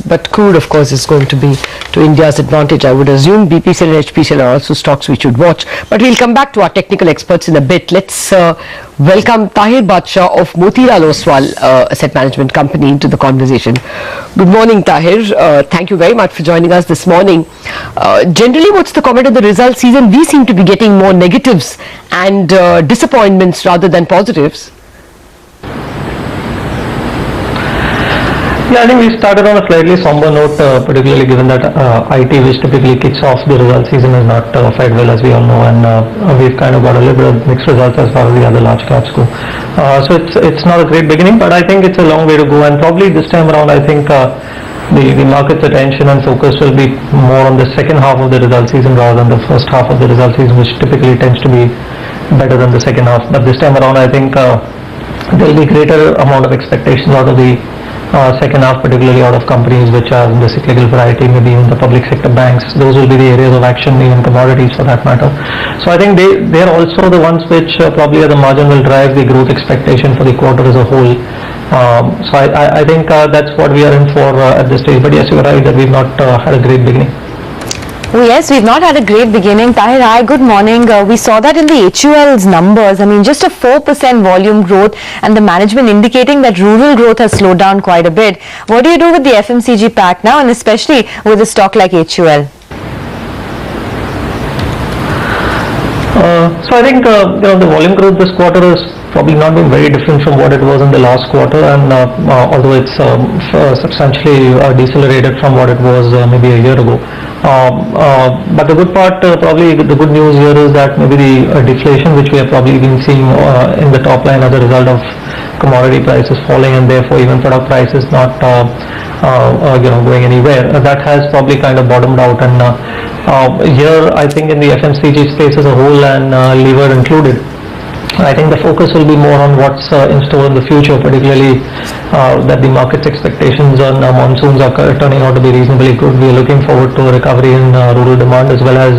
but crude, of course, is going to be to India's advantage. I would assume BPCL and HPCL are also stocks we should watch. But we'll come back to our technical experts in a bit. Let's welcome Taher Badshah of Motilal Oswal Asset Management Company into the conversation. Good morning, Taher. Thank you very much for joining us this morning. Generally, what's the comment on the result season? We seem to be getting more negatives and disappointments rather than positives. Yeah, I think we started on a slightly somber note, particularly given that IT, which typically kicks off the result season, has not fared well, as we all know, and we've kind of got a little bit of mixed results as far as the other large caps go. So it's not a great beginning, but I think it's a long way to go, and probably this time around, I think the market's attention and focus will be more on the second half of the result season rather than the first half of the result season, which typically tends to be better than the second half. But this time around, I think there will be greater amount of expectations out of the second half, particularly out of companies which are in the cyclical variety, maybe even the public sector banks. Those will be the areas of action, even commodities for that matter. So I think they're also the ones which probably at the margin will drive the growth expectation for the quarter as a whole. So I think that's what we are in for at this stage. But yes, you're right that we've not had a great beginning. Oh yes, we've not had a great beginning. Taher, hi, good morning. We saw that in the HUL's numbers. I mean, just a 4% volume growth, and the management indicating that rural growth has slowed down quite a bit. What do you do with the FMCG pack now, and especially with a stock like HUL? So I think the volume growth this quarter has probably not been very different from what it was in the last quarter, and although it's substantially decelerated from what it was maybe a year ago. But the good part, probably the good news here is that maybe the deflation which we have probably been seeing in the top line as a result of commodity prices falling, and therefore even product prices not going anywhere, that has probably kind of bottomed out. And here I think in the FMCG space as a whole, and lever included, I think the focus will be more on what's in store in the future, particularly that the market's expectations on monsoons are turning out to be reasonably good. We are looking forward to a recovery in rural demand as well as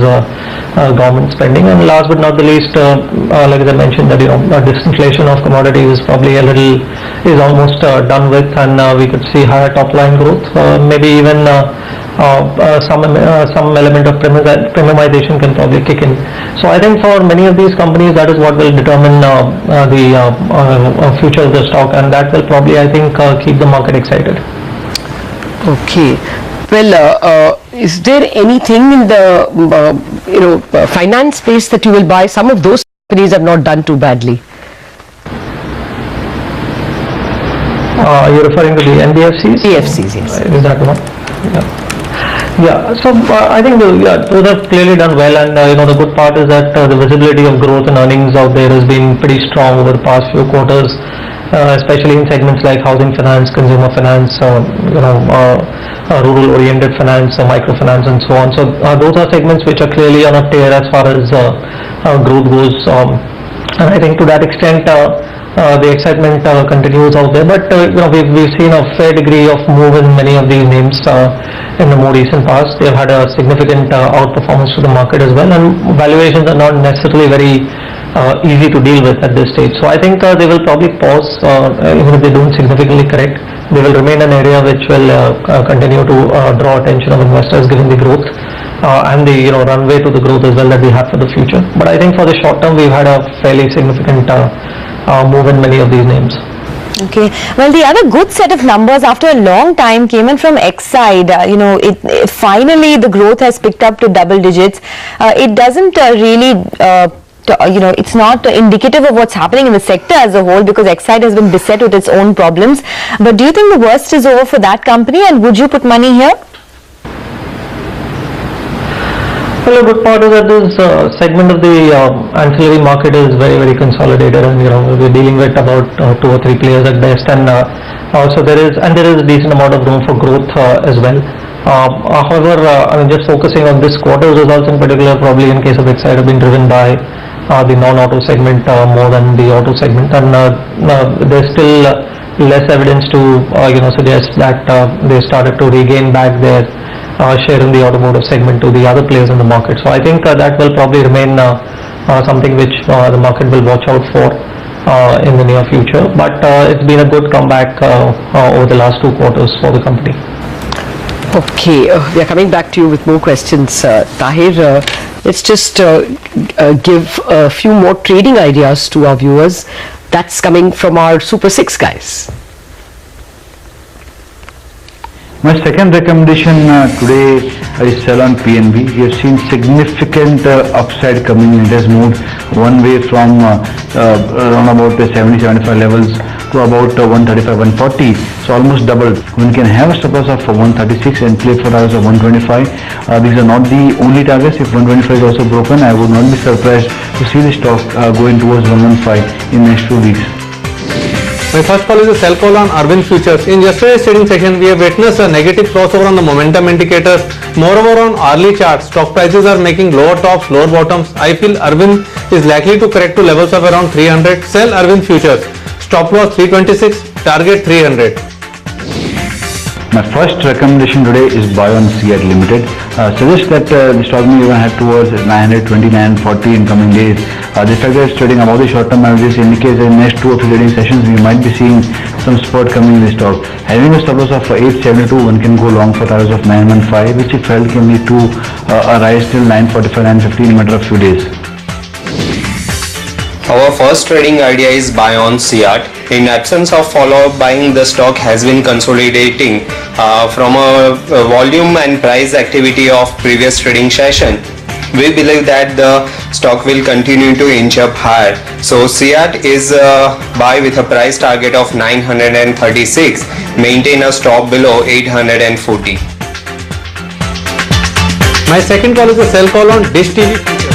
government spending. And last but not the least, like I mentioned, that disinflation of commodities is probably is almost done with, and we could see higher top line growth, maybe even some element of premiumization can probably kick in. So I think for many of these companies, that is what will determine the future of the stock, and that will probably, I think, keep the market excited. Okay. Well, is there anything in the finance space that you will buy? Some of those companies have not done too badly. You're referring to the NBFCs? NBFCs, yes. Is that the one? Yeah. Yeah, so I think those have clearly done well, and the good part is that the visibility of growth and earnings out there has been pretty strong over the past few quarters, especially in segments like housing finance, consumer finance, rural-oriented finance, microfinance, and so on. So those are segments which are clearly on a tear as far as growth goes, and I think to that extent the excitement continues out there. But we've seen a fair degree of move in many of these names in the more recent past. They've had a significant outperformance to the market as well, and valuations are not necessarily very easy to deal with at this stage. So I think they will probably pause, even if they don't significantly correct. They will remain an area which will continue to draw attention of investors given the growth and the runway to the growth as well that we have for the future. But I think for the short term, we've had a fairly significant move in many of these names. Okay. Well, the other good set of numbers after a long time came in from Exide. Finally the growth has picked up to double digits. It doesn't really it's not indicative of what's happening in the sector as a whole, because Exide has been beset with its own problems. But do you think the worst is over for that company, and would you put money here? Well, a good part is that this segment of the ancillary market is very, very consolidated, and we're dealing with about 2 or 3 players at best, and also there is a decent amount of room for growth as well. However, just focusing on this quarter's results in particular, probably in case of Exide, have been driven by the non-auto segment more than the auto segment, and there's still less evidence to suggest that they started to regain back their share in the automotive segment to the other players in the market. So I think that will probably remain something which the market will watch out for in the near future. But it's been a good comeback over the last 2 quarters for the company. Okay, we are coming back to you with more questions, Taher. Let's just give a few more trading ideas to our viewers. That's coming from our Super 6 guys. My second recommendation today is sell on PNB. We have seen significant upside coming in. It has moved one way from around about the 70-75 levels to about 135, 140. So almost doubled. One can have a stop loss of 136 and play for targets of 125. These are not the only targets. If 125 is also broken, I would not be surprised to see the stock going towards 115 in next 2 weeks. My first call is a sell call on Arvind Futures. In yesterday's trading session, we have witnessed a negative crossover on the momentum indicators. Moreover, on hourly charts, stock prices are making lower tops, lower bottoms. I feel Arvind is likely to correct to levels of around 300. Sell Arvind Futures. Stop loss 326, target 300. My first recommendation today is buy on CEAT Limited. Suggest that the stock may even head towards 929, 40 in coming days. The fact that it's trading above the short-term averages indicates that in the next 2 or 3 trading sessions we might be seeing some spurt coming in the stock. Having a stop loss of 872, one can go long for targets of 915, which if held can lead to a rise till 945, 950 in a matter of few days. Our first trading idea is buy on CEAT. In absence of follow-up buying, the stock has been consolidating from a volume and price activity of previous trading session. We believe that the stock will continue to inch up higher. So CEAT is a buy with a price target of 936. Maintain a stop below 840. My second call is a sell call on Dish TV Futures.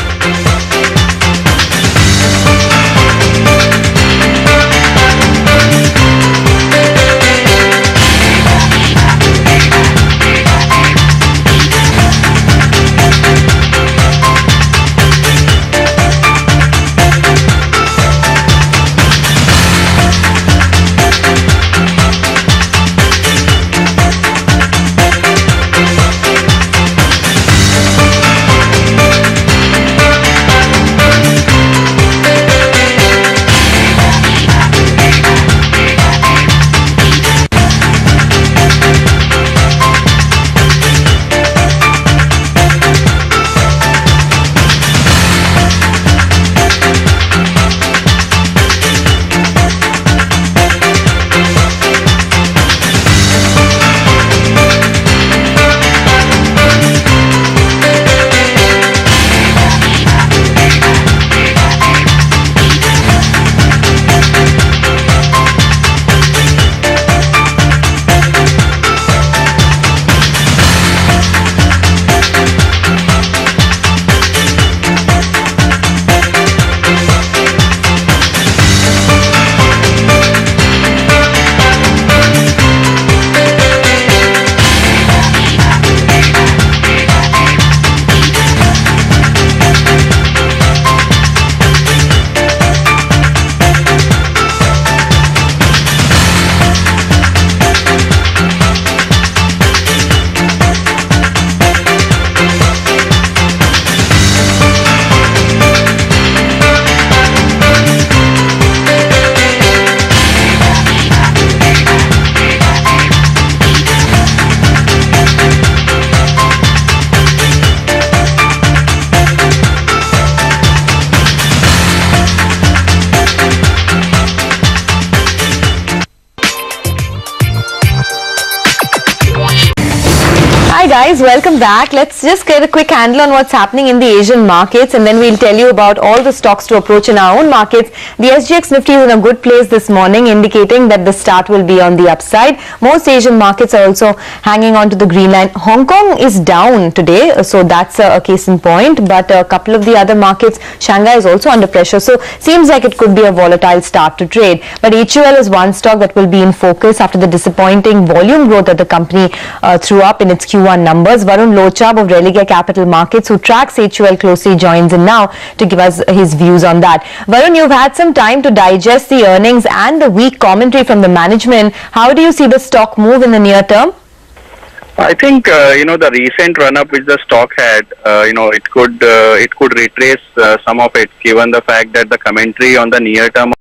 Hi guys, welcome back. Let's just get a quick handle on what's happening in the Asian markets and then we'll tell you about all the stocks to approach in our own markets. The SGX Nifty is in a good place this morning, indicating that the start will be on the upside. Most Asian markets are also hanging on to the green line. Hong Kong is down today, so that's a case in point, but a couple of the other markets, Shanghai is also under pressure, so seems like it could be a volatile start to trade. But HUL is one stock that will be in focus after the disappointing volume growth that the company threw up in its Q1 numbers. Varun Lochab of Religare Capital Markets, who tracks HUL closely, joins in now to give us his views on that. Varun, you've had some time to digest the earnings and the weak commentary from the management. How do you see the stock move in the near term? I think the recent run-up which the stock had, it could retrace some of it, given the fact that the commentary on the near term